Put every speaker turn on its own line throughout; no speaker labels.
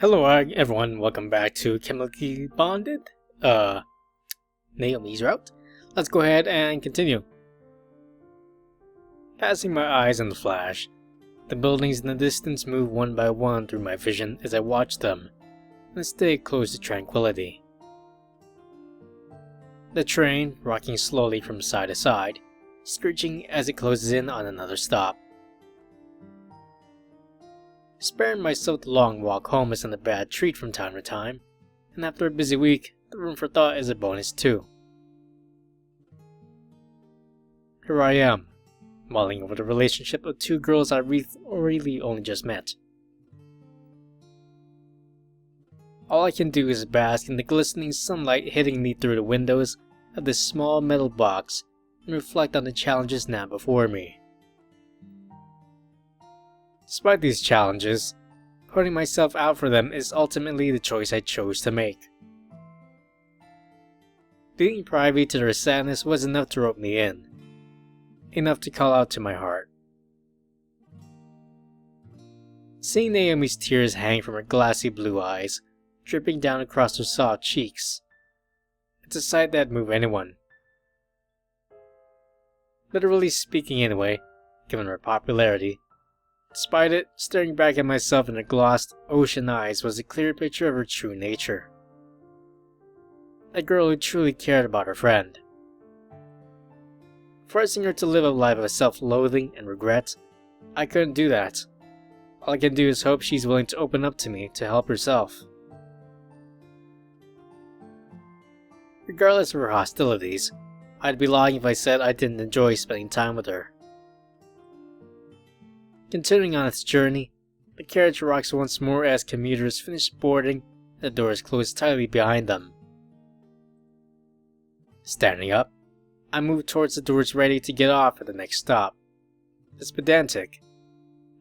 Hello everyone, welcome back to Chemically Bonded, Naomi's route. Let's go ahead and continue. Passing my eyes on the flash, the buildings in the distance move one by one through my vision as I watch them, and stay close to tranquility. The train, rocking slowly from side to side, screeching as it closes in on another stop. Sparing myself the long walk home isn't a bad treat from time to time, and after a busy week, the room for thought is a bonus too. Here I am, mulling over the relationship of two girls I really only just met. All I can do is bask in the glistening sunlight hitting me through the windows of this small metal box and reflect on the challenges now before me. Despite these challenges, putting myself out for them is ultimately the choice I chose to make. Being privy to their sadness was enough to rope me in, enough to call out to my heart. Seeing Naomi's tears hang from her glassy blue eyes, dripping down across her soft cheeks, it's a sight that'd move anyone. Literally speaking anyway, given her popularity. Despite it, staring back at myself in her glossed ocean eyes was a clear picture of her true nature. A girl who truly cared about her friend. Forcing her to live a life of self-loathing and regret, I couldn't do that. All I can do is hope she's willing to open up to me to help herself. Regardless of her hostilities, I'd be lying if I said I didn't enjoy spending time with her. Continuing on its journey, the carriage rocks once more as commuters finish boarding and the doors close tightly behind them. Standing up, I move towards the doors ready to get off at the next stop. It's pedantic,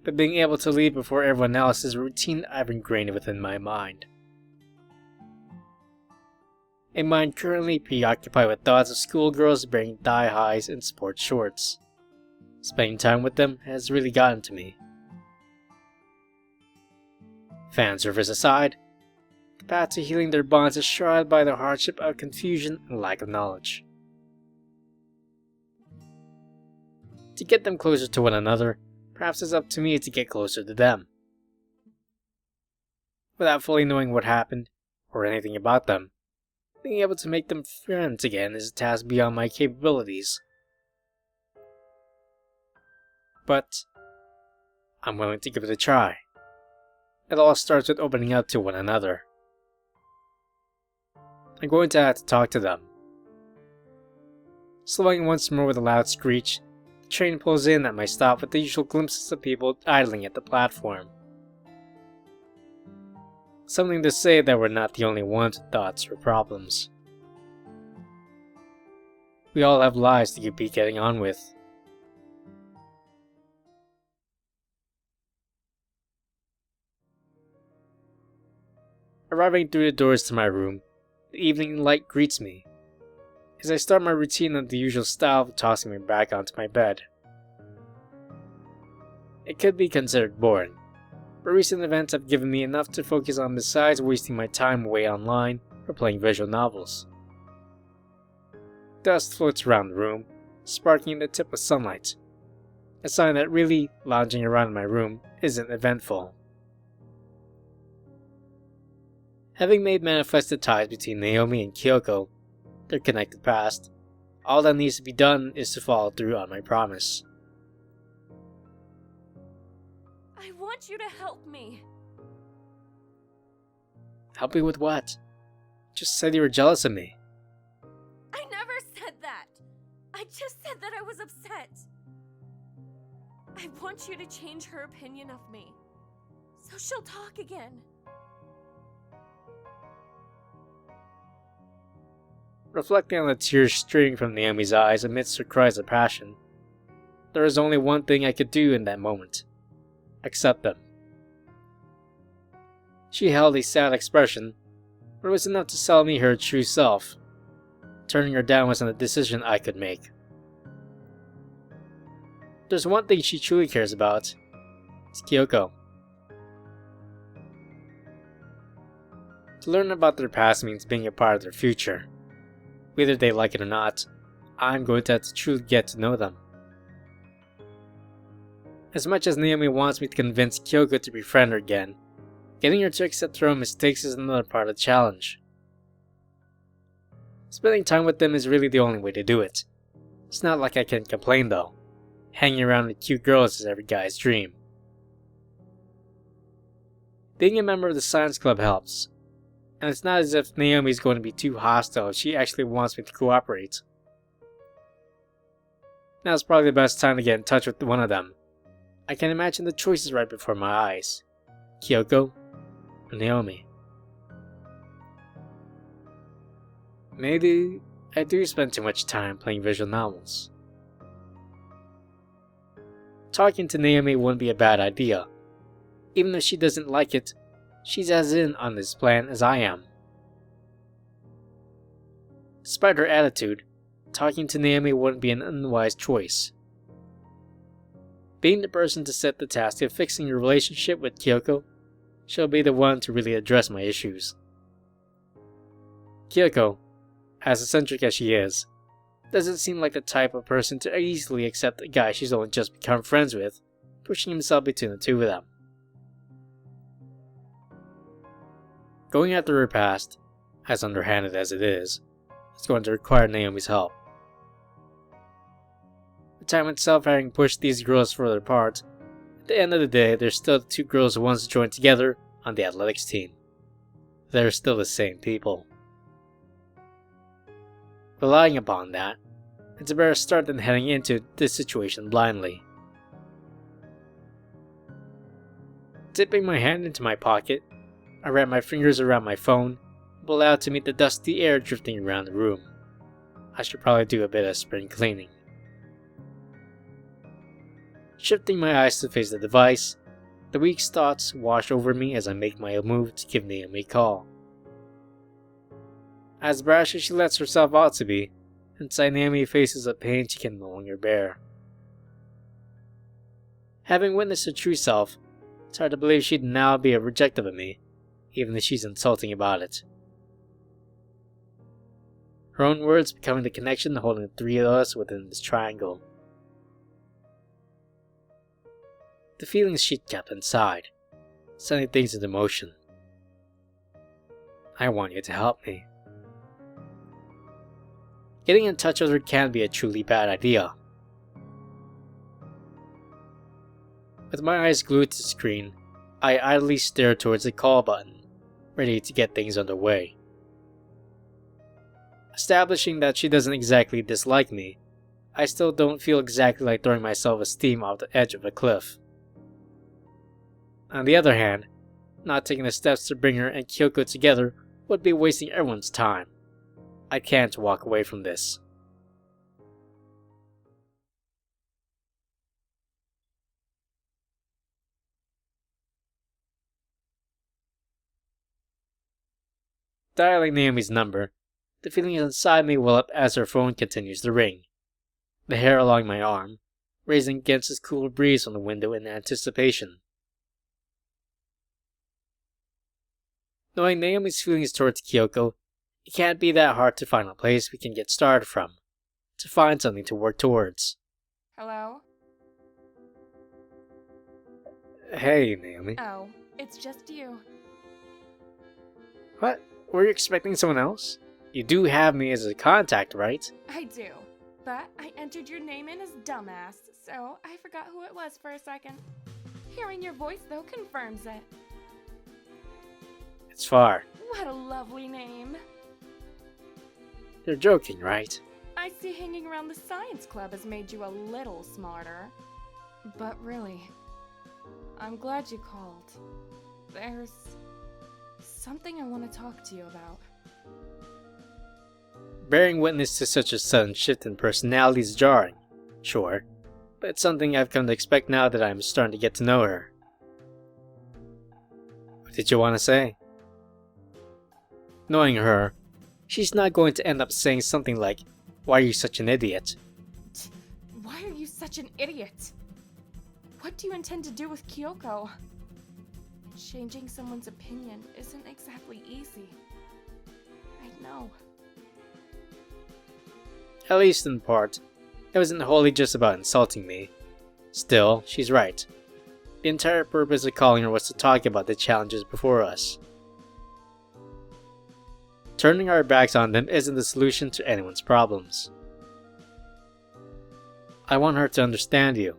but being able to leave before everyone else is a routine I've ingrained within my mind. A mind currently preoccupied with thoughts of schoolgirls wearing thigh-highs and sports shorts. Spending time with them has really gotten to me. Fan service aside, the path to healing their bonds is shrouded by the hardship of confusion and lack of knowledge. To get them closer to one another, perhaps it's up to me to get closer to them. Without fully knowing what happened, or anything about them, being able to make them friends again is a task beyond my capabilities. But I'm willing to give it a try. It all starts with opening up to one another. I'm going to have to talk to them. Slowing once more with a loud screech, the train pulls in at my stop with the usual glimpses of people idling at the platform. Something to say that we're not the only ones with thoughts or problems. We all have lives to be getting on with. Arriving through the doors to my room, the evening light greets me, as I start my routine of the usual style of tossing me back onto my bed. It could be considered boring, but recent events have given me enough to focus on besides wasting my time away online or playing visual novels. Dust floats around the room, sparking the tip of sunlight, a sign that really lounging around my room isn't eventful. Having made manifested ties between Naomi and Kyoko, their connected past, all that needs to be done is to follow through on my promise.
I want you to help me.
Help me with what? Just said you were jealous of me.
I never said that. I just said that I was upset. I want you to change her opinion of me, so she'll talk again.
Reflecting on the tears streaming from Naomi's eyes amidst her cries of passion, there was only one thing I could do in that moment. Accept them. She held a sad expression, but it was enough to sell me her true self. Turning her down wasn't a decision I could make. There's one thing she truly cares about. It's Kyoko. To learn about their past means being a part of their future. Whether they like it or not, I'm going to have to truly get to know them. As much as Naomi wants me to convince Kyoko to befriend her again, getting her to accept her own mistakes is another part of the challenge. Spending time with them is really the only way to do it. It's not like I can complain though. Hanging around with cute girls is every guy's dream. Being a member of the science club helps, and it's not as if Naomi's going to be too hostile if she actually wants me to cooperate. Now's probably the best time to get in touch with one of them. I can imagine the choices right before my eyes. Kyoko or Naomi. Maybe I do spend too much time playing visual novels. Talking to Naomi wouldn't be a bad idea. Even if she doesn't like it, she's as in on this plan as I am. Despite her attitude, talking to Naomi wouldn't be an unwise choice. Being the person to set the task of fixing your relationship with Kyoko, she'll be the one to really address my issues. Kyoko, as eccentric as she is, doesn't seem like the type of person to easily accept a guy she's only just become friends with, pushing himself between the two of them. Going after her past, as underhanded as it is going to require Naomi's help. The time itself having pushed these girls further apart, at the end of the day, they're still the two girls who once joined together on the athletics team. They're still the same people. Relying upon that, it's a better start than heading into this situation blindly. Dipping my hand into my pocket, I wrap my fingers around my phone, and pull out to meet the dusty air drifting around the room. I should probably do a bit of spring cleaning. Shifting my eyes to face the device, the weak thoughts wash over me as I make my move to give Naomi a call. As brash as she lets herself out to be, inside Naomi faces a pain she can no longer bear. Having witnessed her true self, it's hard to believe she'd now be rejective of me, even if she's insulting about it. Her own words becoming the connection holding the three of us within this triangle. The feelings she'd kept inside, sending things into motion. I want you to help me. Getting in touch with her can be a truly bad idea. With my eyes glued to the screen, I idly stare towards the call button, ready to get things underway. Establishing that she doesn't exactly dislike me, I still don't feel exactly like throwing my self-esteem off the edge of a cliff. On the other hand, not taking the steps to bring her and Kyoko together would be wasting everyone's time. I can't walk away from this. Dialing Naomi's number, the feelings inside me well up as her phone continues to ring. The hair along my arm, raising against this cool breeze from the window in anticipation. Knowing Naomi's feelings towards Kyoko, it can't be that hard to find a place we can get started from, to find something to work towards.
Hello?
Hey, Naomi.
Oh, it's just you.
What? Were you expecting someone else? You do have me as a contact, right?
I do, but I entered your name in as dumbass, so I forgot who it was for a second. Hearing your voice, though, confirms it.
It's far.
What a lovely name.
You're joking, right?
I see hanging around the science club has made you a little smarter. But really, I'm glad you called. There's something I want to talk to you about.
Bearing witness to such a sudden shift in personality is jarring, sure, but it's something I've come to expect now that I'm starting to get to know her. What did you want to say? Knowing her, she's not going to end up saying something like, "Why are you such an idiot?"
Why are you such an idiot? What do you intend to do with Kyoko? Changing someone's opinion isn't exactly easy. I know.
At least in part, it wasn't wholly just about insulting me. Still, she's right. The entire purpose of calling her was to talk about the challenges before us. Turning our backs on them isn't the solution to anyone's problems. I want her to understand you.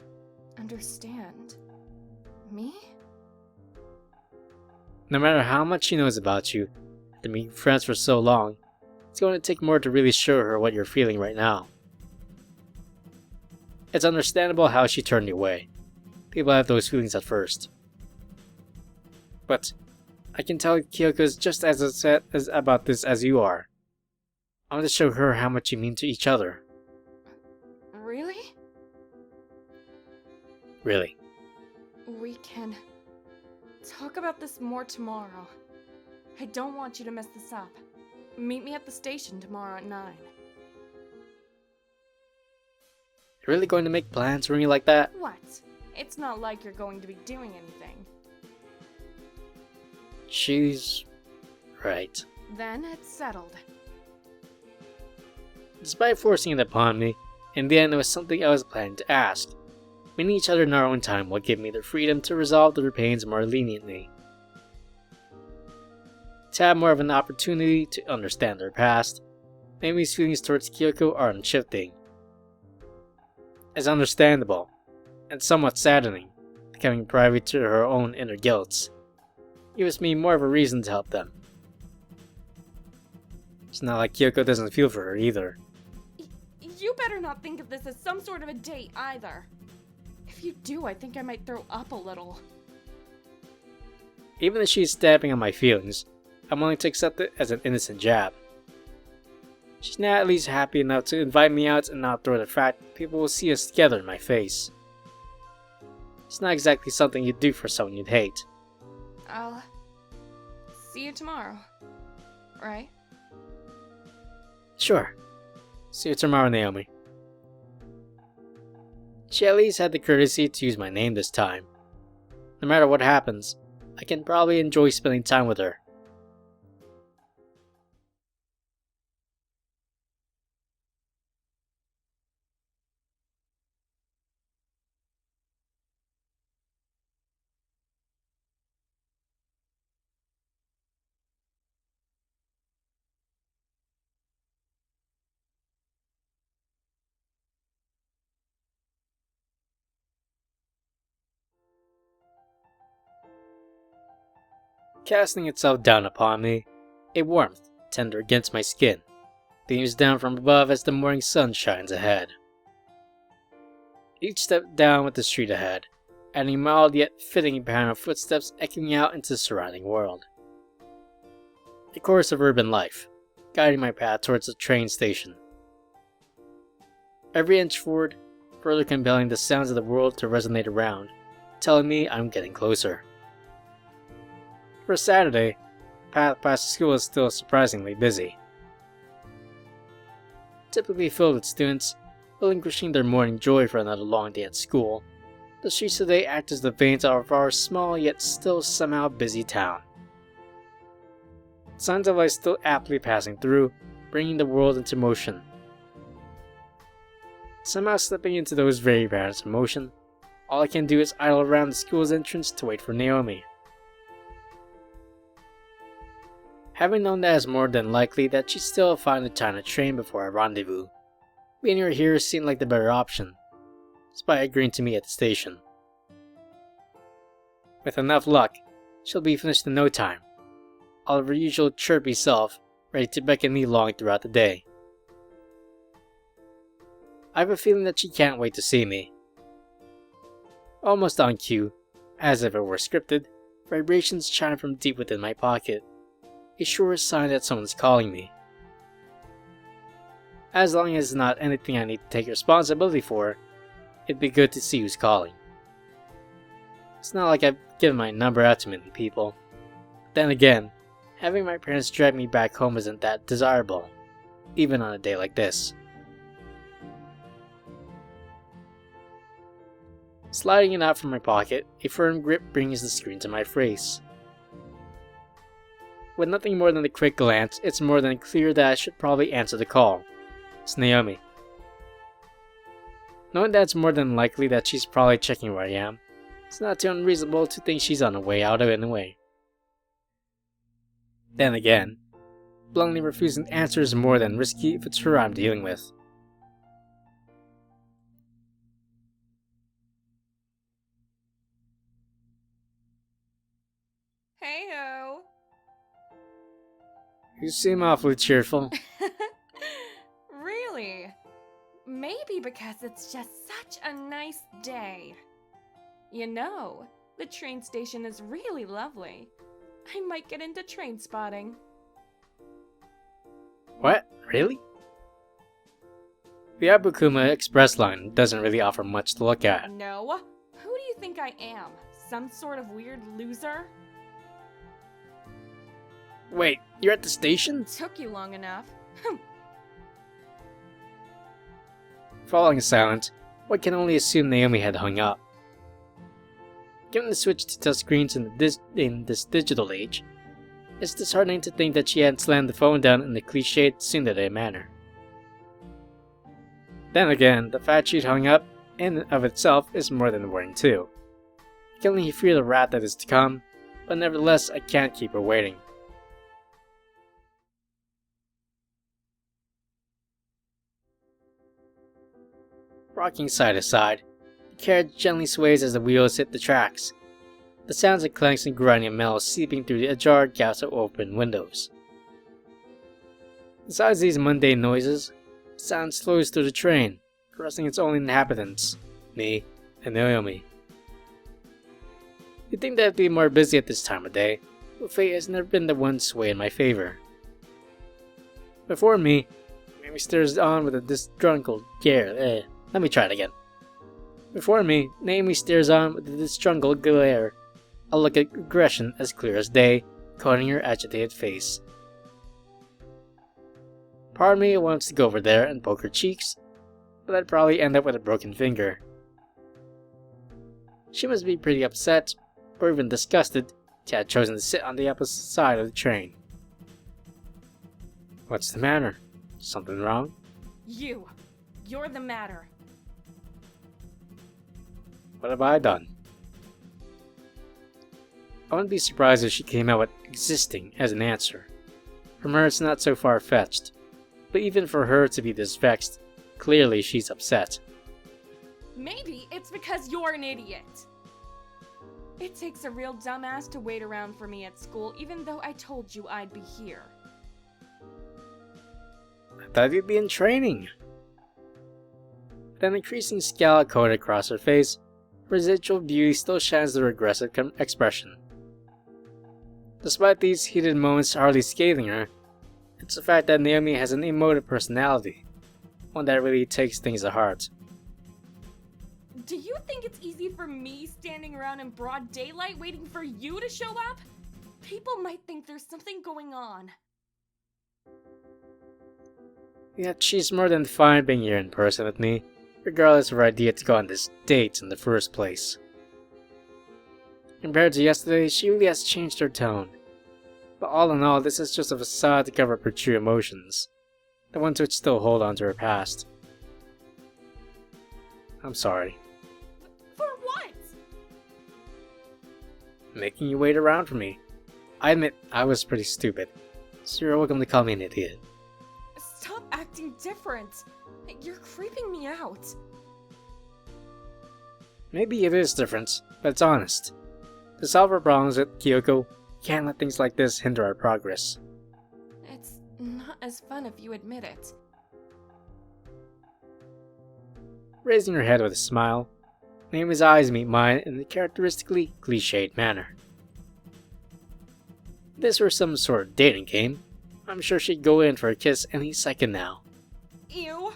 Understand? Me?
No matter how much she knows about you, after being friends for so long, it's going to take more to really show her what you're feeling right now. It's understandable how she turned you away. People have those feelings at first. But I can tell Kyoko's just as upset about this as you are. I want to show her how much you mean to each other.
Really?
Really.
We can talk about this more tomorrow. I don't want you to mess this up. Meet me at the station tomorrow at 9.
You're really going to make plans for me like that?
What? It's not like you're going to be doing anything.
She's right.
Then it's settled.
Despite forcing it upon me, in the end it was something I was planning to ask. Meeting each other in our own time will give me the freedom to resolve their pains more leniently. To have more of an opportunity to understand their past, Naomi's feelings towards Kyoko are unshifting. It's understandable, and somewhat saddening, becoming private to her own inner guilts. Gives me more of a reason to help them. It's not like Kyoko doesn't feel for her either.
You better not think of this as some sort of a date either. If you do, I think I might throw up a little.
Even if she's stabbing on my feelings, I'm willing to accept it as an innocent jab. She's now at least happy enough to invite me out and not throw the fact that people will see us together in my face. It's not exactly something you'd do for someone you'd hate.
I'll see you tomorrow, right?
Sure. See you tomorrow, Naomi. She at least had the courtesy to use my name this time. No matter what happens, I can probably enjoy spending time with her. Casting itself down upon me, a warmth tender against my skin, beams down from above as the morning sun shines ahead. Each step down with the street ahead, adding mild yet fitting pattern of footsteps echoing out into the surrounding world. A chorus of urban life, guiding my path towards the train station. Every inch forward, further compelling the sounds of the world to resonate around, telling me I'm getting closer. For Saturday, the path past the school is still surprisingly busy. Typically filled with students, relinquishing their morning joy for another long day at school, the streets today act as the veins of our small yet still somehow busy town. Signs of life still aptly passing through, bringing the world into motion. Somehow slipping into those very patterns of motion, all I can do is idle around the school's entrance to wait for Naomi. Having known that it's more than likely that she'd still find the time to train before our rendezvous, meeting her here seemed like the better option, despite agreeing to meet at the station. With enough luck, she'll be finished in no time, all of her usual chirpy self ready to beckon me along throughout the day. I have a feeling that she can't wait to see me. Almost on cue, as if it were scripted, vibrations chime from deep within my pocket. A sure sign that someone's calling me. As long as it's not anything I need to take responsibility for, it'd be good to see who's calling. It's not like I've given my number out to many people. Then again, having my parents drag me back home isn't that desirable, even on a day like this. Sliding it out from my pocket, a firm grip brings the screen to my face. With nothing more than a quick glance, it's more than clear that I should probably answer the call. It's Naomi. Knowing that it's more than likely that she's probably checking where I am, it's not too unreasonable to think she's on her way out of it anyway. Then again, bluntly refusing to answer is more than risky if it's her I'm dealing with.
Hey-ho!
You seem awfully cheerful.
Really? Maybe because it's just such a nice day. You know, the train station is really lovely. I might get into train spotting.
What? Really? The Abukuma Express line doesn't really offer much to look at.
No? Who do you think I am? Some sort of weird loser?
Wait, you're at the station?
Took you long enough.
Following silent, one can only assume Naomi had hung up. Given the switch to touchscreens in this digital age, it's disheartening to think that she hadn't slammed the phone down in a cliched tsundere manner. Then again, the fact she'd hung up, in and of itself, is more than worrying too. I can only fear the wrath that is to come, but nevertheless I can't keep her waiting. Rocking side to side, the carriage gently sways as the wheels hit the tracks, the sounds of clanks and grinding metal seeping through the ajar gaps of open windows. Besides these mundane noises, sound slows through the train, caressing its only inhabitants, me and Naomi. You'd think that it'd be more busy at this time of day, but fate has never been the one to sway in my favor. Before me, Naomi stares on with a disgruntled glare. Let me try it again. Before me, Naomi stares on with a disgruntled glare, a look of aggression as clear as day, coating her agitated face. Part of me wants to go over there and poke her cheeks, but I'd probably end up with a broken finger. She must be pretty upset, or even disgusted, to have chosen to sit on the opposite side of the train. What's the matter? Something wrong?
You're the matter.
What have I done? I wouldn't be surprised if she came out with existing as an answer. From her it's not so far-fetched, but even for her to be this vexed, clearly she's upset.
Maybe it's because you're an idiot. It takes a real dumbass to wait around for me at school even though I told you I'd be here.
I thought you'd be in training. With an increasing scowl coated across her face, residual beauty still shines the regressive expression. Despite these heated moments hardly scathing her, it's the fact that Naomi has an emotive personality, one that really takes things to heart.
Do you think it's easy for me standing around in broad daylight waiting for you to show up? People might think there's something going on.
Yet she's more than fine being here in person with me, regardless of her idea to go on this date in the first place. Compared to yesterday, she really has changed her tone. But all in all, this is just a facade to cover up her true emotions, the ones which still hold on to her past. I'm sorry.
For what?
Making you wait around for me. I admit I was pretty stupid, so you're welcome to call me an idiot.
Stop acting different. You're creeping me out.
Maybe it is different, but it's honest. To solve our problems with Kyoko, can't let things like this hinder our progress.
It's not as fun if you admit it.
Raising her head with a smile, Naomi's eyes meet mine in a characteristically cliched manner. If this were some sort of dating game, I'm sure she'd go in for a kiss any second now.
Ew.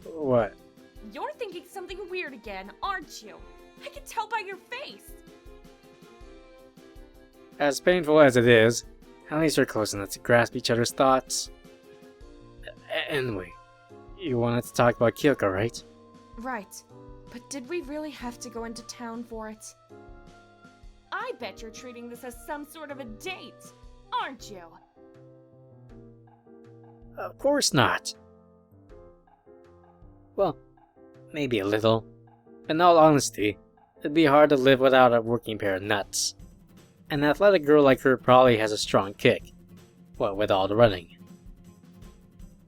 What?
You're thinking something weird again, aren't you? I can tell by your face.
As painful as it is, at least we're close enough to grasp each other's thoughts. Anyway, you wanted to talk about Kyoko, right?
Right. But did we really have to go into town for it? I bet you're treating this as some sort of a date, aren't you?
Of course not. Well, maybe a little. In all honesty, it'd be hard to live without a working pair of nuts. An athletic girl like her probably has a strong kick, what with all the running.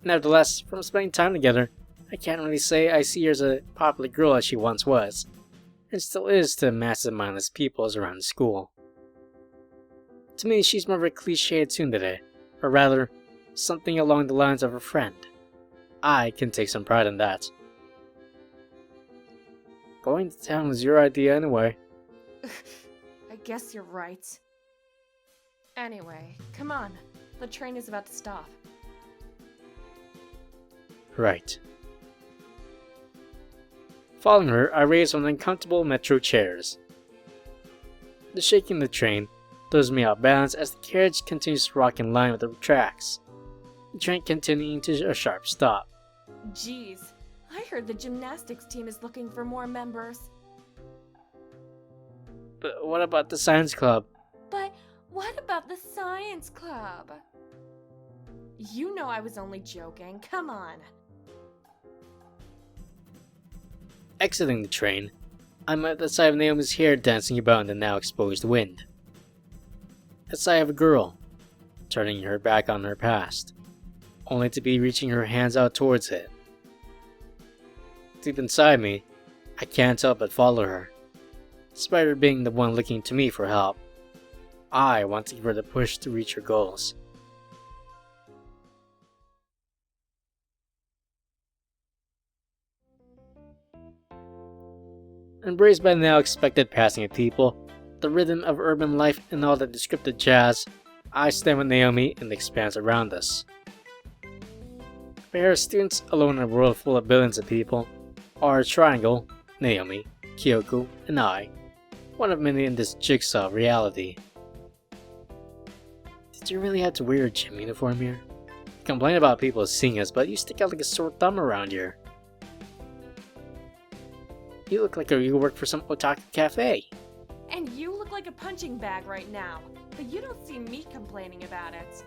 Nevertheless, from spending time together, I can't really say I see her as a popular girl as she once was, and still is to massive mindless peoples around the school. To me, she's more of a cliche tsundere, or rather, something along the lines of a friend. I can take some pride in that. Going to town was your idea anyway.
I guess you're right. Anyway, come on. The train is about to stop.
Right. Following her, I raised one of the uncomfortable metro chairs. The shaking of the train throws me off balance as the carriage continues to rock in line with the tracks, the train continuing to a sharp stop.
Jeez, I heard the gymnastics team is looking for more members.
But what about the science club?
But what about the science club? You know I was only joking, come on.
Exiting the train, I'm at the sight of Naomi's hair dancing about in the now exposed wind. A sight of a girl, turning her back on her past, only to be reaching her hands out towards it. Deep inside me, I can't help but follow her, despite her being the one looking to me for help. I want to give her the push to reach her goals. Embraced by the now expected passing of people, the rhythm of urban life and all the descriptive jazz, I stand with Naomi in the expanse around us. We are students alone in a world full of billions of people. Our triangle, Naomi, Kyoko, and I, one of many in this jigsaw of reality. Did you really have to wear your gym uniform here? You complain about people seeing us, but you stick out like a sore thumb around here. You look like you work for some otaku cafe.
And you look like a punching bag right now, but you don't see me complaining about it.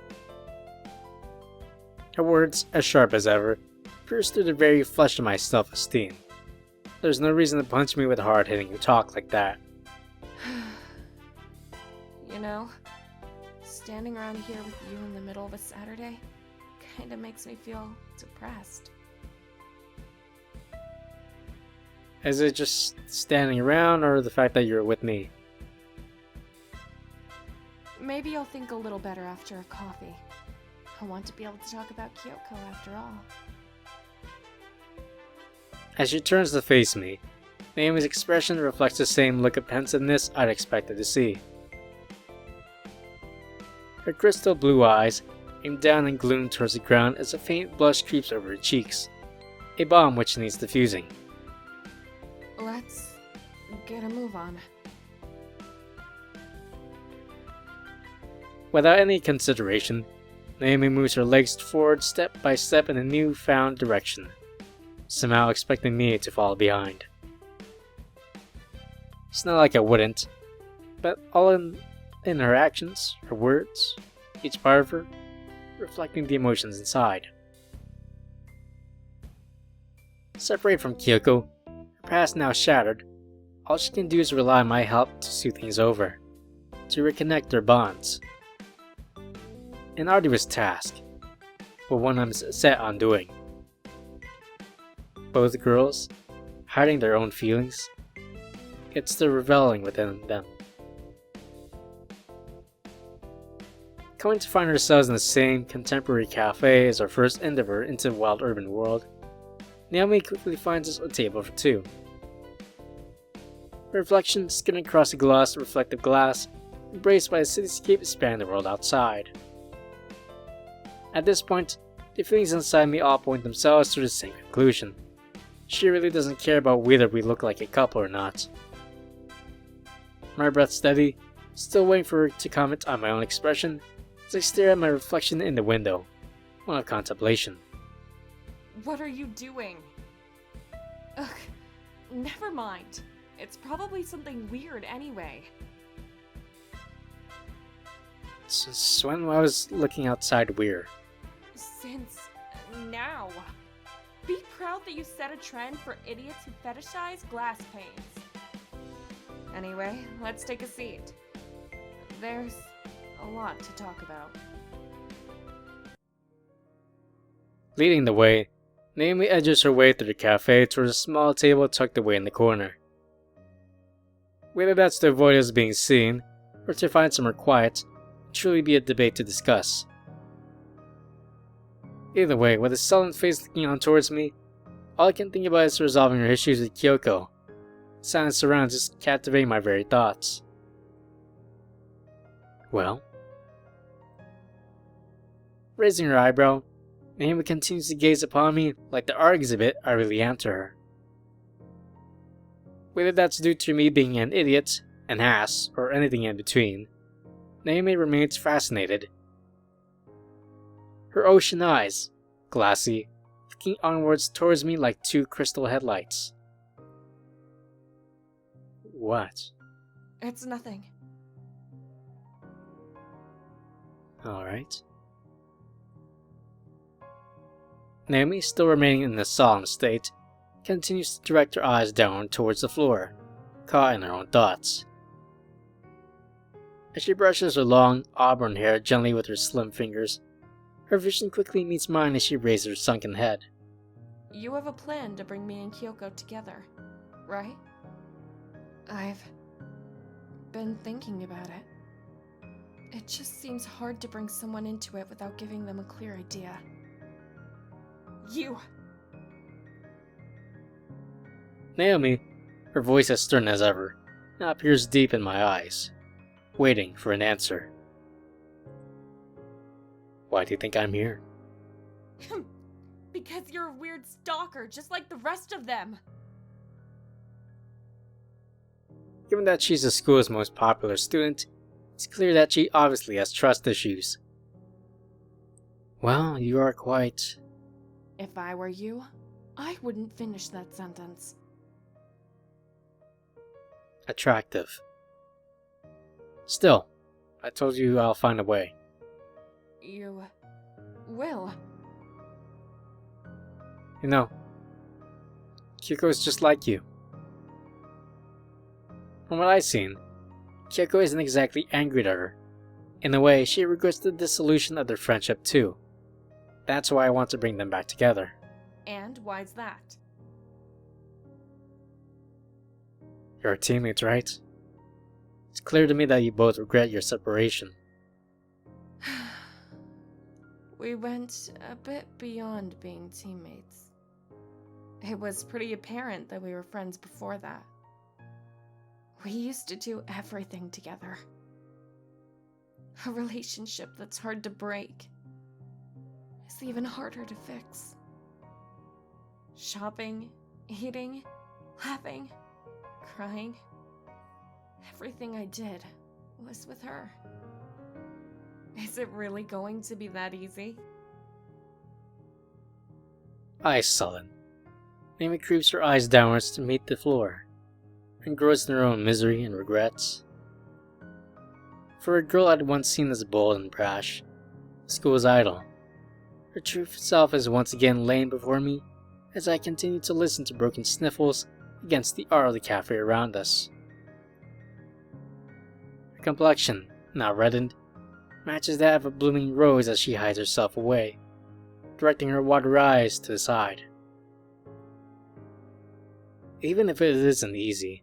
Her words, as sharp as ever, pierced through the very flesh of my self-esteem. There's no reason to punch me with hard-hitting talk like that.
You know, standing around here with you in the middle of a Saturday kinda makes me feel depressed.
Is it just standing around, or the fact that you're with me?
Maybe I'll think a little better after a coffee. I want to be able to talk about Kyoko after all.
As she turns to face me, Naomi's expression reflects the same look of pensiveness I'd expected to see. Her crystal blue eyes aim down and gloom towards the ground as a faint blush creeps over her cheeks, a bomb which needs defusing.
Let's get a move on.
Without any consideration, Naomi moves her legs forward step by step in a new-found direction, somehow expecting me to follow behind. It's not like I wouldn't, but all in her actions, her words, each part of her, reflecting the emotions inside. Separated from Kyoko, her past now shattered, all she can do is rely on my help to smooth things over, to reconnect their bonds. An arduous task, but one I'm set on doing. Both girls, hiding their own feelings, yet still reveling within them. Coming to find ourselves in the same contemporary cafe as our first endeavor into the wild urban world, Naomi quickly finds us a table for two. Her reflection skimming across the glossed reflective glass, embraced by a cityscape spanning the world outside. At this point, the feelings inside me all point themselves to the same conclusion. She really doesn't care about whether we look like a couple or not. My breath steady, still waiting for her to comment on my own expression as I stare at my reflection in the window, one of contemplation.
What are you doing? Ugh, never mind. It's probably something weird anyway.
Since when I was looking outside weird?
Since now. Be proud that you set a trend for idiots who fetishize glass panes. Anyway, let's take a seat. There's a lot to talk about.
Leading the way, Naomi edges her way through the cafe towards a small table tucked away in the corner. Whether that's to avoid us being seen, or to find somewhere quiet, will truly be a debate to discuss. Either way, with a sullen face looking on towards me, all I can think about is resolving her issues with Kyoko. Silence around just captivating my very thoughts. Well? Raising her eyebrow, Naomi continues to gaze upon me like the art exhibit I really am to her. Whether that's due to me being an idiot, an ass, or anything in between, Naomi remains fascinated. Her ocean eyes, glassy, looking onwards towards me like two crystal headlights. What?
It's nothing.
Alright. Naomi, still remaining in a solemn state, continues to direct her eyes down towards the floor, caught in her own thoughts. As she brushes her long, auburn hair gently with her slim fingers, her vision quickly meets mine as she raises her sunken head.
You have a plan to bring me and Kyoko together, right? I've been thinking about it. It just seems hard to bring someone into it without giving them a clear idea. You!
Naomi, her voice as stern as ever, now peers deep in my eyes, waiting for an answer. Why do you think I'm here?
Because you're a weird stalker, just like the rest of them!
Given that she's the school's most popular student, it's clear that she obviously has trust issues. Well, you are quite...
If I were you, I wouldn't finish that sentence.
attractive. Still, I told you I'll find a way.
You will.
You know, Kyoko's just like you. From what I've seen, Kyoko isn't exactly angry at her. In a way, she regrets the dissolution of their friendship too. That's why I want to bring them back together.
And why's that?
You're teammates, right? It's clear to me that you both regret your separation.
We went a bit beyond being teammates. It was pretty apparent that we were friends before that. We used to do everything together. A relationship that's hard to break is even harder to fix. Shopping, eating, laughing, crying. Everything I did was with her. Is it really going to be that easy?
Eyes sullen, Naomi creeps her eyes downwards to meet the floor, engrossed in her own misery and regrets. For a girl I'd once seen as bold and brash, school's idol, her true self is once again laying before me as I continue to listen to broken sniffles against the art of the cafe around us. Her complexion, now reddened, matches that of a blooming rose as she hides herself away, directing her watery eyes to the side. Even if it isn't easy,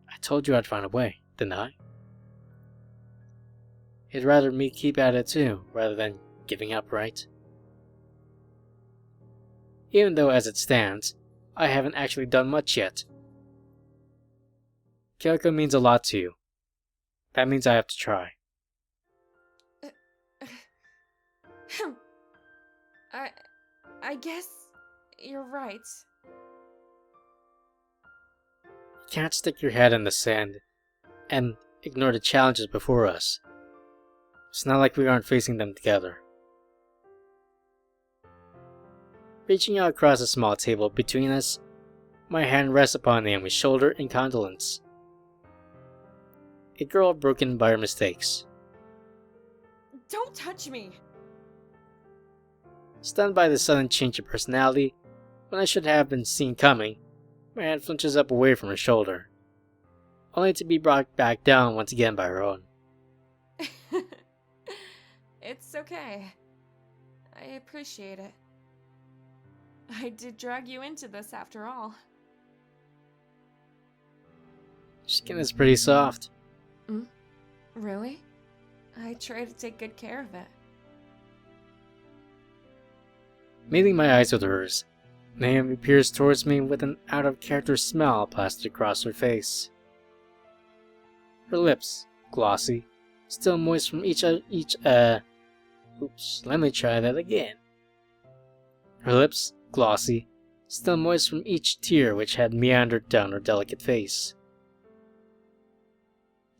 I told you I'd find a way, didn't I? You'd rather me keep at it too, rather than giving up, right? Even though as it stands, I haven't actually done much yet. Kyoko means a lot to you. That means I have to try.
I guess you're right.
You can't stick your head in the sand and ignore the challenges before us. It's not like we aren't facing them together. Reaching out across the small table between us, my hand rests upon Naomi's shoulder in condolence. A girl broken by her mistakes.
Don't touch me!
Stunned by the sudden change of personality, when I should have been seen coming, my hand flinches up away from her shoulder, only to be brought back down once again by her own.
It's okay. I appreciate it. I did drag you into this after all.
Skin is pretty soft.
Really? I try to take good care of it.
Meeting my eyes with hers, Naomi peers towards me with an out-of-character smile plastered across her face. Her lips, glossy, still moist from oops, let me try that again. Her lips, glossy, still moist from each tear which had meandered down her delicate face.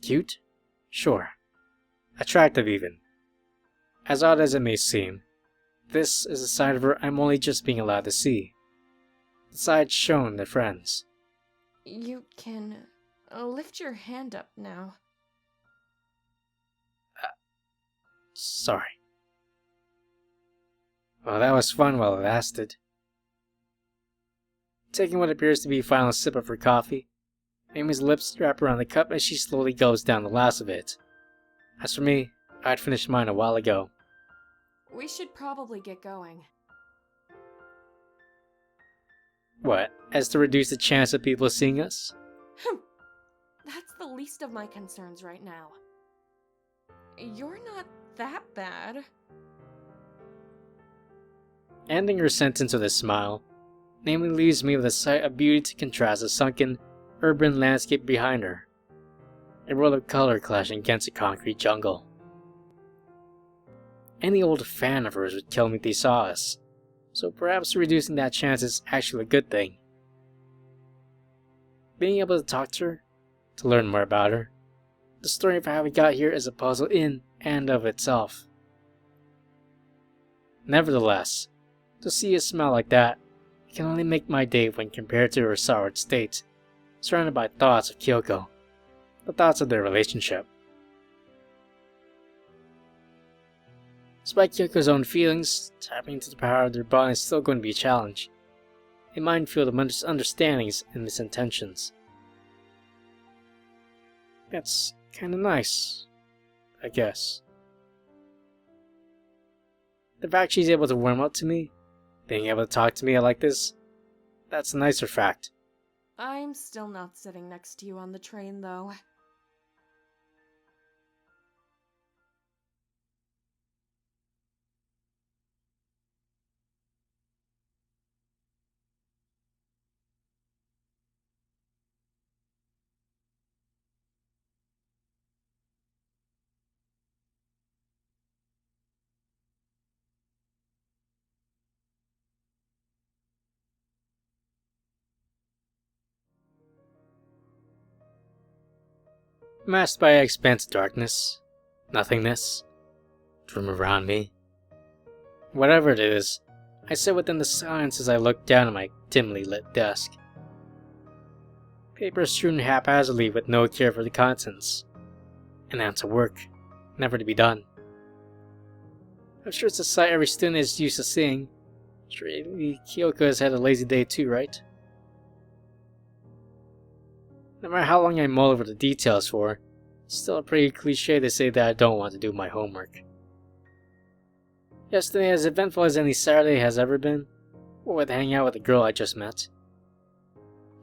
Cute? Sure. Attractive even. As odd as it may seem, this is a side of her I'm only just being allowed to see. The side shown to friends.
You can lift your hand up now.
Sorry. Well, that was fun while it lasted. Taking what appears to be a final sip of her coffee, Amy's lips wrap around the cup as she slowly gulps down the last of it. As for me, I'd finished mine a while ago.
We should probably get going.
What, as to reduce the chance of people seeing us?
That's the least of my concerns right now. You're not that bad.
Ending her sentence with a smile, Naomi leaves me with a sight of beauty to contrast the sunken, urban landscape behind her. A world of color clashing against a concrete jungle. Any old fan of hers would kill me if they saw us, so perhaps reducing that chance is actually a good thing. Being able to talk to her, to learn more about her, the story of how we got here is a puzzle in and of itself. Nevertheless, to see a smile like that, it can only make my day when compared to her soured state, surrounded by thoughts of Kyoko, the thoughts of their relationship. Despite Kyoko's own feelings, tapping into the power of their bond is still going to be a challenge. A minefield of misunderstandings and misintentions. That's kinda nice, I guess. The fact she's able to warm up to me, being able to talk to me like this, that's a nicer fact.
I'm still not sitting next to you on the train, though.
Masked by an expanse of darkness, nothingness, room around me. Whatever it is, I sit within the silence as I look down at my dimly lit desk. Paper strewn haphazardly with no care for the contents. An ounce of work, never to be done. I'm sure it's a sight every student is used to seeing. Surely Kyoko has had a lazy day too, right? No matter how long I mull over the details for, it's still a pretty cliche to say that I don't want to do my homework. Yesterday, as eventful as any Saturday has ever been, what with hanging out with the girl I just met,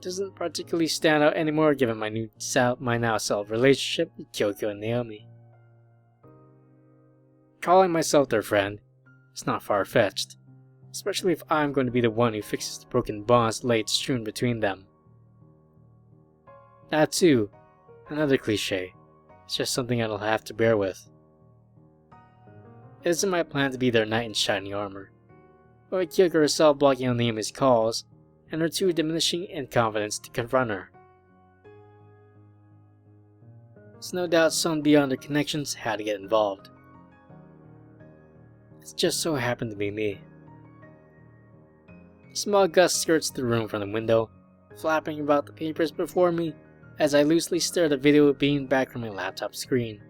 doesn't particularly stand out anymore given my now self relationship with Kyoko and Naomi. Calling myself their friend is not far-fetched, especially if I'm going to be the one who fixes the broken bonds laid strewn between them. That too, another cliche, it's just something I'll have to bear with. It isn't my plan to be their knight in shining armor, but with Kyoko herself blocking out Naomi's calls, and her too diminishing in confidence to confront her. It's no doubt someone beyond their connections had to get involved. It just so happened to be me. A small gust skirts the room from the window, flapping about the papers before me as I loosely stare at a video beamed back from my laptop screen.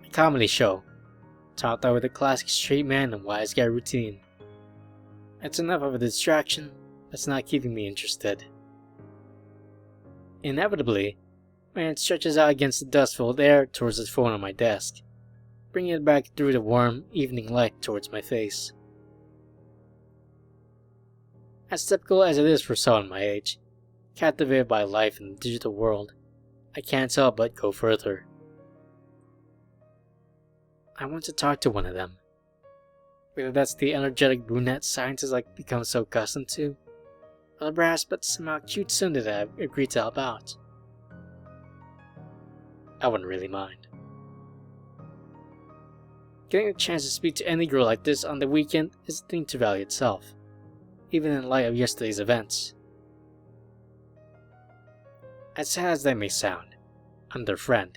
A comedy show, topped out with a classic straight man and wise guy routine. It's enough of a distraction that's not keeping me interested. Inevitably, my hand stretches out against the dust-filled air towards the phone on my desk, bringing it back through the warm evening light towards my face. As typical as it is for someone my age, captivated by life in the digital world, I can't help but go further. I want to talk to one of them. Whether that's the energetic brunette scientist I've become so accustomed to, or the brass but somehow cute Sunday that I've agreed to help out. I wouldn't really mind. Getting a chance to speak to any girl like this on the weekend is a thing to value itself, even in light of yesterday's events. As sad as that may sound, I'm their friend.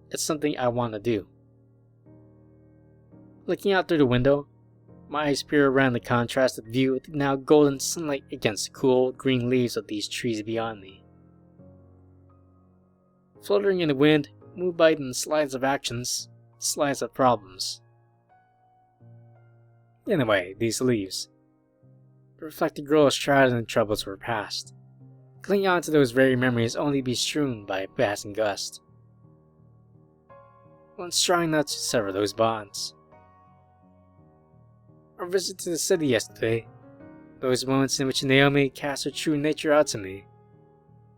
It's something I want to do. Looking out through the window, my eyes peer around the contrasted view with the now golden sunlight against the cool green leaves of these trees beyond me. Fluttering in the wind, moved by the slides of actions, slides of problems. Anyway, these leaves. The reflected girl is shrouded in troubles of her past. Clinging on to those very memories only be strewn by a passing gust. Once trying not to sever those bonds. Our visit to the city yesterday, those moments in which Naomi cast her true nature out to me,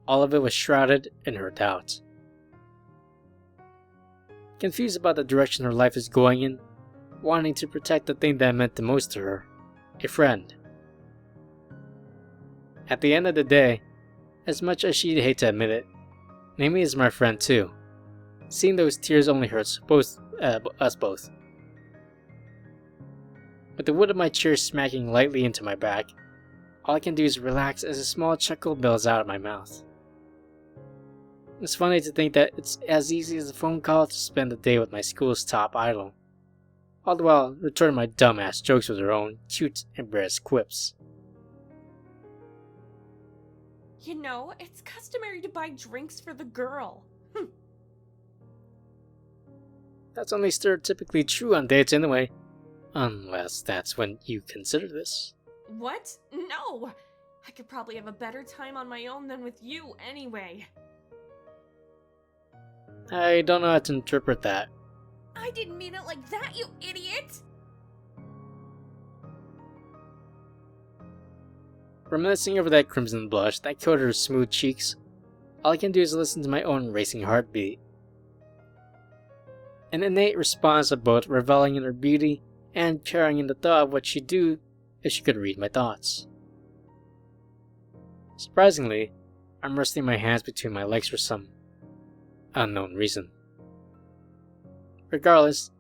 all of it was shrouded in her doubt. Confused about the direction her life is going in, wanting to protect the thing that meant the most to her, a friend. At the end of the day, as much as she'd hate to admit it, Naomi is my friend too. Seeing those tears only hurts us both. With the wood of my chair smacking lightly into my back, all I can do is relax as a small chuckle builds out of my mouth. It's funny to think that it's as easy as a phone call to spend the day with my school's top idol, all the while returning my dumbass jokes with her own cute, embarrassed quips.
You know, it's customary to buy drinks for the girl.
That's only stereotypically true on dates anyway. Unless that's when you consider this.
What? No! I could probably have a better time on my own than with you anyway.
I don't know how to interpret that.
I didn't mean it like that, you idiot!
Reminiscing over that crimson blush that coated her smooth cheeks, all I can do is listen to my own racing heartbeat. An innate response of both reveling in her beauty and carrying in the thought of what she'd do if she could read my thoughts. Surprisingly, I'm resting my hands between my legs for some unknown reason. Regardless,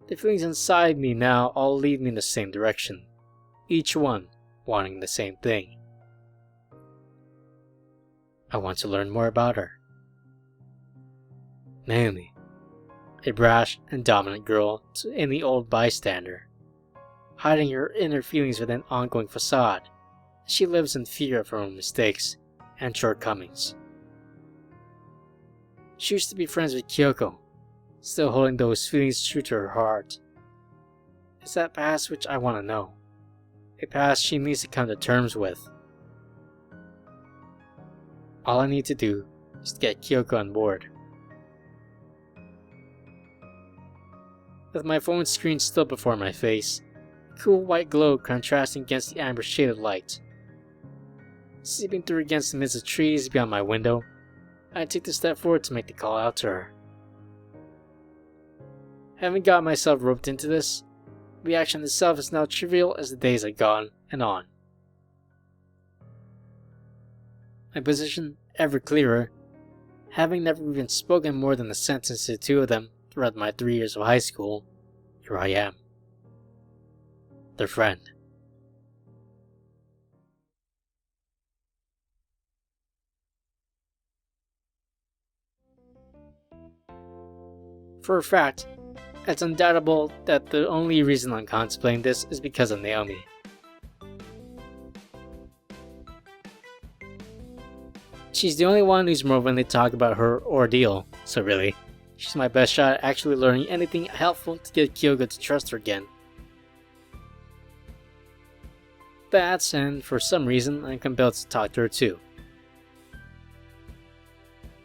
the feelings inside me now all lead me in the same direction, each one wanting the same thing. I want to learn more about her. Naomi, a brash and dominant girl to any old bystander, hiding her inner feelings with an ongoing facade as she lives in fear of her own mistakes and shortcomings. She used to be friends with Kyoko, still holding those feelings true to her heart. It's that past which I want to know, a past she needs to come to terms with. All I need to do is to get Kyoko on board. With my phone screen still before my face, a cool white glow contrasting against the amber shaded light. Seeping through against the midst of trees beyond my window, I take the step forward to make the call out to her. Having got myself roped into this, the action itself is now trivial as the days have gone and on. My position ever clearer, having never even spoken more than a sentence to two of them throughout my 3 years of high school, here I am. Their friend. For a fact, it's undoubtable that the only reason I'm contemplating this is because of Naomi. She's the only one who's more willing to talk about her ordeal, so really, She's my best shot at actually learning anything helpful to get Kyoko to trust her again. And for some reason, I'm compelled to talk to her too.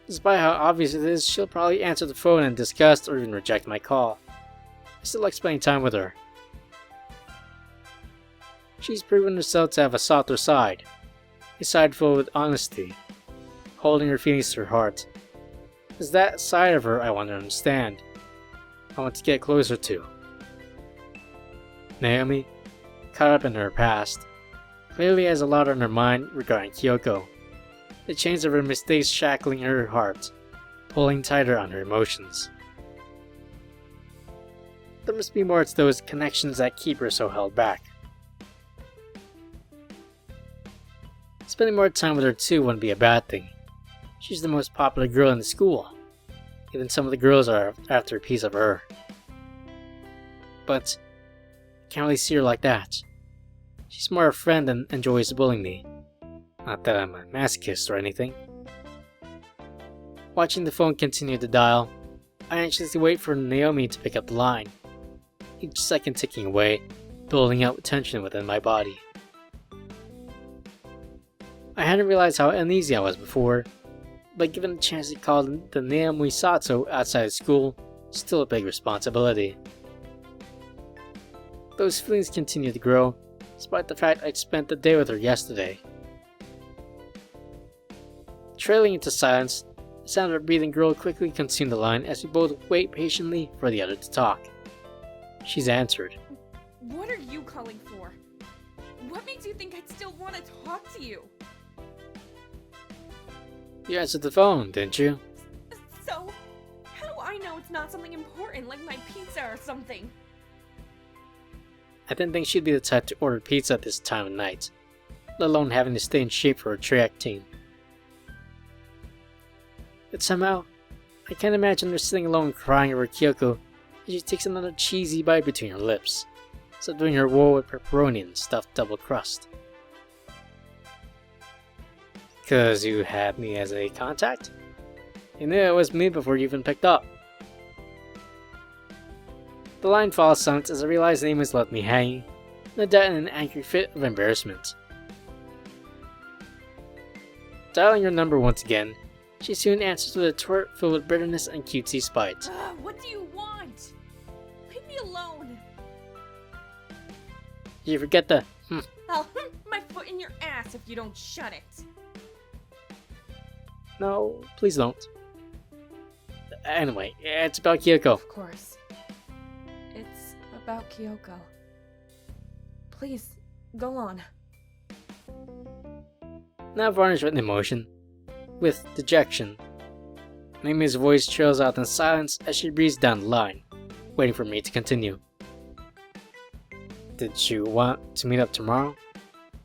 Despite how obvious it is, she'll probably answer the phone in disgust or even reject my call. I still like spending time with her. She's proven herself to have a softer side, a side filled with honesty, holding her feelings to her heart. It's that side of her I want to understand. I want to get closer to. Naomi, caught up in her past, clearly has a lot on her mind regarding Kyoko. The chains of her mistakes shackling her heart, pulling tighter on her emotions. There must be more to those connections that keep her so held back. Spending more time with her too wouldn't be a bad thing. She's the most popular girl in the school. Even some of the girls are after a piece of her. But I can't really see her like that. She's more a friend and enjoys bullying me. Not that I'm a masochist or anything. Watching the phone continue to dial, I anxiously wait for Naomi to pick up the line. Each second ticking away, building up tension within my body. I hadn't realized how uneasy I was before, but given the chance to call the Naomi Sato outside of school, still a big responsibility. Those feelings continue to grow, despite the fact I'd spent the day with her yesterday. Trailing into silence, the sound of a breathing girl quickly consumed the line as we both wait patiently for the other to talk. She's answered.
What are you calling for? What makes you think I'd still want to talk to you?
You answered the phone, didn't you?
So, how do I know it's not something important like my pizza or something?
I didn't think she'd be the type to order pizza at this time of night, let alone having to stay in shape for a track team. But somehow, I can't imagine her sitting alone crying over Kyoko as she takes another cheesy bite between her lips, subduing her woe with pepperoni and stuffed double crust. 'Cause you had me as a contact? You knew it was me before you even picked up. The line falls silent as I realize Naomi's left me hanging, no doubt in an angry fit of embarrassment. Dialing her number once again, she soon answers with a tort filled with bitterness and cutesy spite.
What do you want? Leave me alone!
Did you forget the
I'll my foot in your ass if you don't shut it.
No, please don't. Anyway, it's about Kyoko.
Of course. It's about Kyoko. Please, go on.
Not varnished with emotion, with dejection. Naomi's voice trails out in silence as she breathes down the line, waiting for me to continue. Did you want to meet up tomorrow?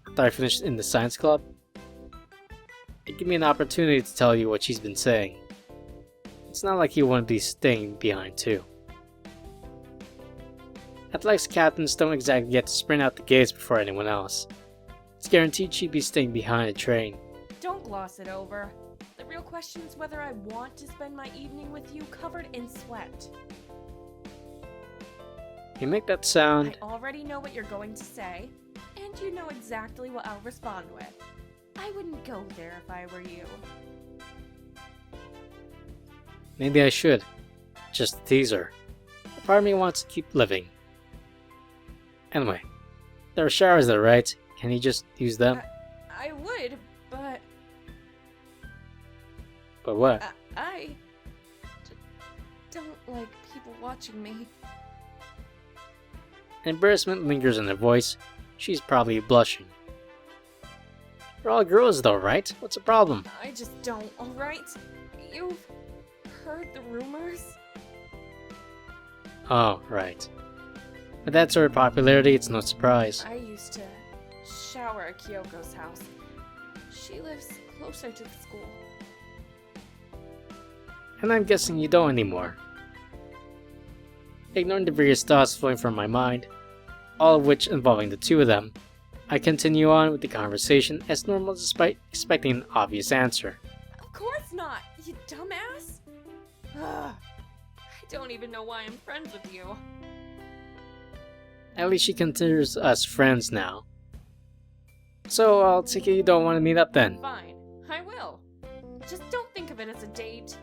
After I finished in the science club? It gave me an opportunity to tell you what she's been saying. It's not like you want to be staying behind too. Athletics captains don't exactly get to sprint out the gates before anyone else. It's guaranteed she'd be staying behind a train.
Don't gloss it over. The real question is whether I want to spend my evening with you covered in sweat.
You make that sound.
I already know what you're going to say, and you know exactly what I'll respond with. I wouldn't go there if I were you.
Maybe I should. Just to tease her. A part of me wants to keep living. Anyway, there are showers there, right? Can you just use them?
I would, but...
But what?
I don't like people watching me.
Embarrassment lingers in her voice. She's probably blushing. We're all girls though, right? What's the problem?
I just don't, alright? You've heard the rumors?
Oh, right. With that sort of popularity, it's no surprise.
I used to shower at Kyoko's house. She lives closer to the school.
And I'm guessing you don't anymore. Ignoring the various thoughts flowing from my mind, all of which involving the two of them, I continue on with the conversation as normal despite expecting an obvious answer.
Of course not, you dumbass! Ugh. don't even know why I'm friends with you.
At least she considers us friends now. So I'll take it you don't want to meet up then.
Fine, I will. Just don't think of it as a date.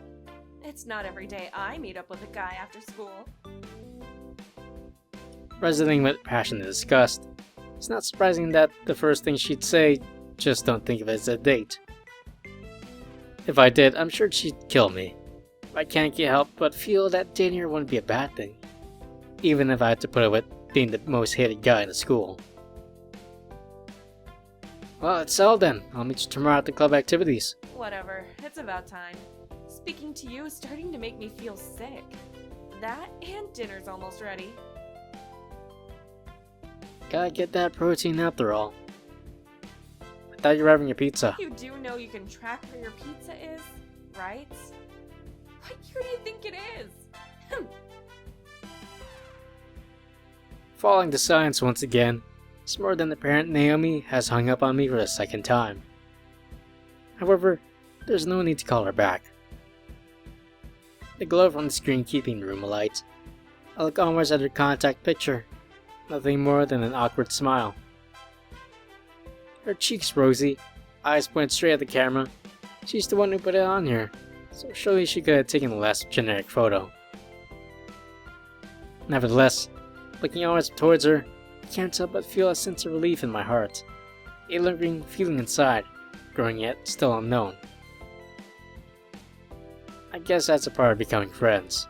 It's not every day I meet up with a guy after school.
Wrestling with passion and disgust, it's not surprising that the first thing she'd say, just don't think of it as a date. If I did, I'm sure she'd kill me. I can't get help but feel that dating her wouldn't be a bad thing, even if I had to put up with being the most hated guy in the school. Well, it's settled then. I'll meet you tomorrow at the club activities.
Whatever, it's about time. Speaking to you is starting to make me feel sick. That and dinner's almost ready.
Gotta get that protein after all. I thought you were having your pizza.
You do know you can track where your pizza is, right? What year do you think it is?
Falling to silence once again, it's more than apparent Naomi has hung up on me for the second time. However, there's no need to call her back. The glow from the screen keeping the room alight. I look onwards at her contact picture. Nothing more than an awkward smile. Her cheeks rosy, eyes pointed straight at the camera. She's the one who put it on here, so surely she could have taken a less generic photo. Nevertheless, looking onwards towards her, I can't help but feel a sense of relief in my heart. A lingering feeling inside, growing yet still unknown. I guess that's a part of becoming friends.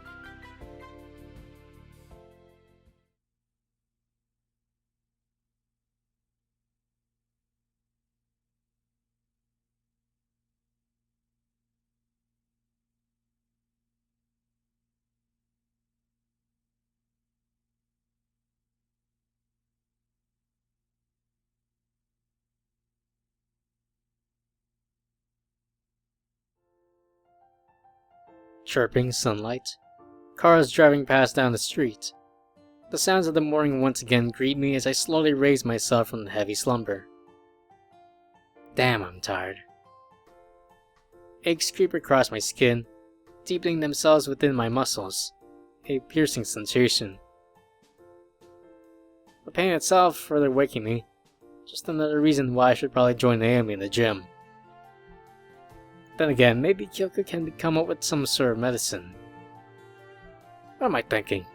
Chirping sunlight. Cars driving past down the street. The sounds of the morning once again greet me as I slowly raise myself from the heavy slumber. Damn, I'm tired. Aches creep across my skin, deepening themselves within my muscles. A piercing sensation. The pain itself further waking me. Just another reason why I should probably join Naomi in the gym. Then again, maybe Kyoko can come up with some sort of medicine. What am I thinking?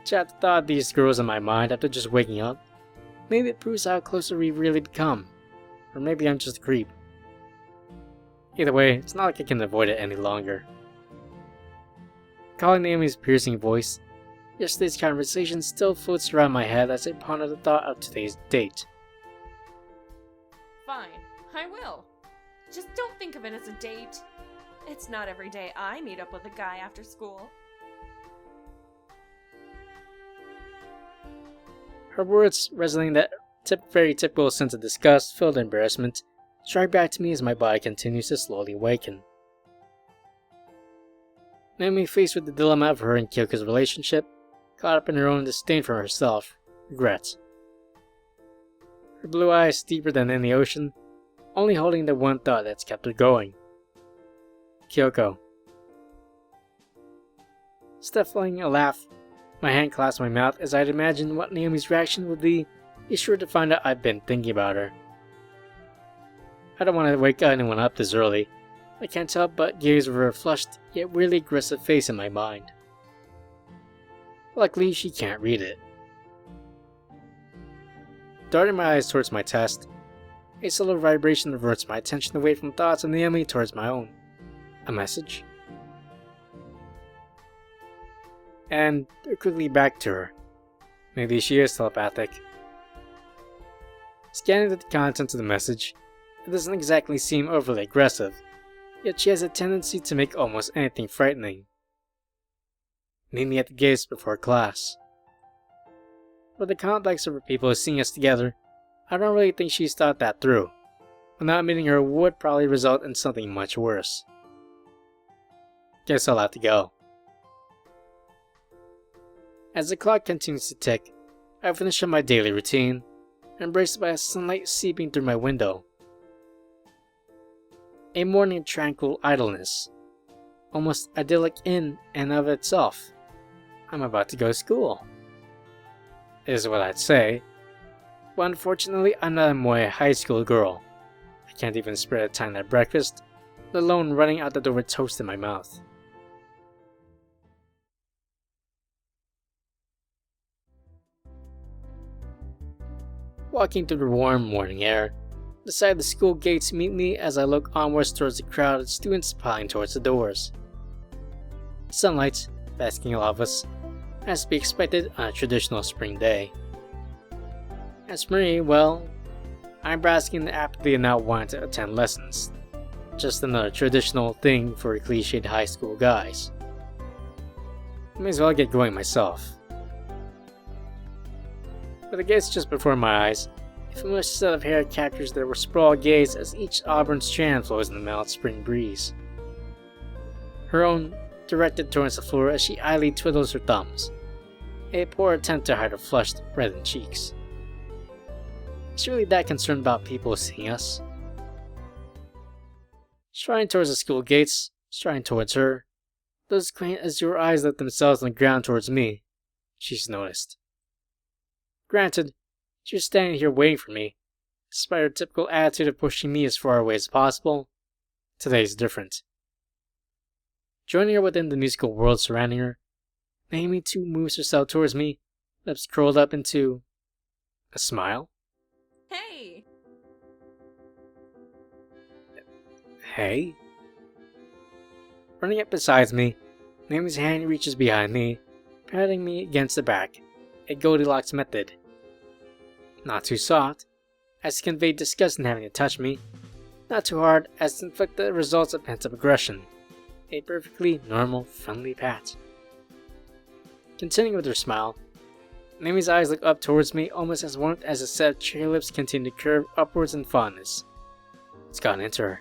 Chat the thought of these girls in my mind after just waking up. Maybe it proves how closer we really become. Or maybe I'm just a creep. Either way, it's not like I can avoid it any longer. Calling Naomi's piercing voice, yesterday's conversation still floats around my head as I ponder the thought of today's date.
Fine, I will. Just don't think of it as a date. It's not every day I meet up with a guy after school.
Her words, resonating that very typical sense of disgust, filled embarrassment, strike back to me as my body continues to slowly awaken. Naomi, faced with the dilemma of her and Kyoko's relationship, caught up in her own disdain for herself, regret. Her blue eyes deeper than any ocean, only holding the one thought that's kept her going. Kyoko. Stifling a laugh, my hand clasped my mouth as I'd imagine what Naomi's reaction would be, sure to find out I've been thinking about her. I don't want to wake anyone up this early. I can't help but gaze over her flushed, yet weirdly aggressive face in my mind. Luckily, she can't read it. Darting my eyes towards my test, a subtle vibration diverts my attention away from thoughts of Naomi towards my own. A message? And quickly back to her. Maybe she is telepathic. Scanning the contents of the message, it doesn't exactly seem overly aggressive, yet she has a tendency to make almost anything frightening. Meet me at the gates before class. For the context of her people seeing us together, I don't really think she's thought that through, but not meeting her would probably result in something much worse. Guess I'll have to go. As the clock continues to tick, I finish up my daily routine, embraced by a sunlight seeping through my window. A morning of tranquil idleness. almost idyllic in and of itself. I'm about to go to school, is what I'd say. But unfortunately, I'm not a Moe high school girl. I can't even spread a time at breakfast, let alone running out the door with toast in my mouth. Walking through the warm morning air, the side of the school gates meet me as I look onwards towards the crowd of students piling towards the doors. Sunlight, basking all of us, as to be expected on a traditional spring day. As for me, well, I'm basking in the apathy of not wanting to attend lessons. Just another traditional thing for cliched high school guys. May as well get going myself. But the gates just before my eyes, a familiar set of hair captures their sprawled gaze as each auburn strand flows in the mild spring breeze. Her own directed towards the floor as she idly twiddles her thumbs, a poor attempt to hide her flushed, reddened cheeks. Is she really that concerned about people seeing us? Striding towards the school gates, striding towards her, those quaint azure eyes let themselves on the ground towards me, she's noticed. Granted, she was standing here waiting for me, despite her typical attitude of pushing me as far away as possible. Today's different. Joining her within the musical world surrounding her, Naomi too moves herself towards me, lips curled up into a smile.
Hey!
Hey? Running up beside me, Naomi's hand reaches behind me, patting me against the back, a Goldilocks method. Not too soft, as to convey disgust in having to touch me, not too hard as to inflict the results of pent-up aggression. A perfectly normal, friendly pat. Continuing with her smile, Naomi's eyes look up towards me almost as warm as a set of cherry lips continue to curve upwards in fondness. It's gotten into her.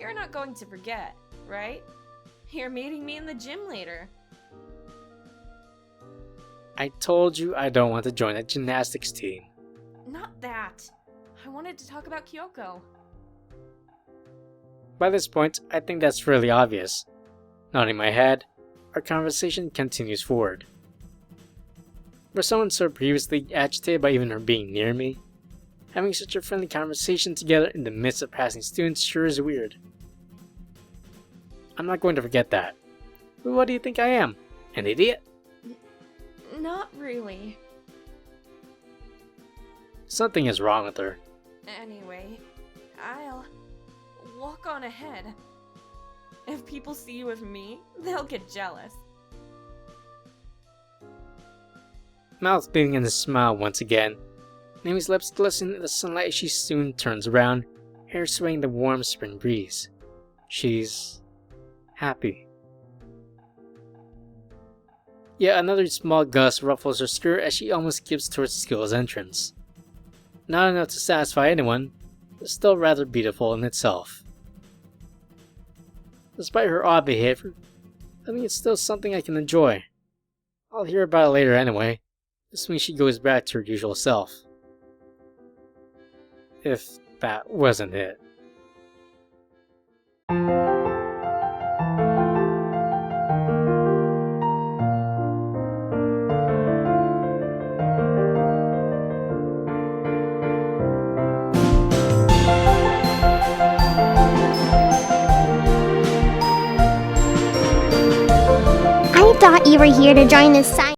You're not going to forget, right? You're meeting me in the gym later.
I told you I don't want to join a gymnastics team.
Not that. I wanted to talk about Kyoko.
By this point, I think that's fairly obvious. Nodding my head, our conversation continues forward. For someone so previously agitated by even her being near me, having such a friendly conversation together in the midst of passing students sure is weird. I'm not going to forget that. But what do you think I am? An idiot?
Not really.
Something is wrong with her.
Anyway, I'll walk on ahead. If people see you with me, they'll get jealous.
Mouth beating in a smile once again, Naomi's lips glisten in the sunlight as she soon turns around, hair swaying the warm spring breeze. She's happy. Yet another small gust ruffles her skirt as she almost skips towards the school's entrance. Not enough to satisfy anyone, but still rather beautiful in itself. Despite her odd behavior, I think it's still something I can enjoy. I'll hear about it later anyway, assuming she goes back to her usual self. If that wasn't it.
I thought you were here to join the science.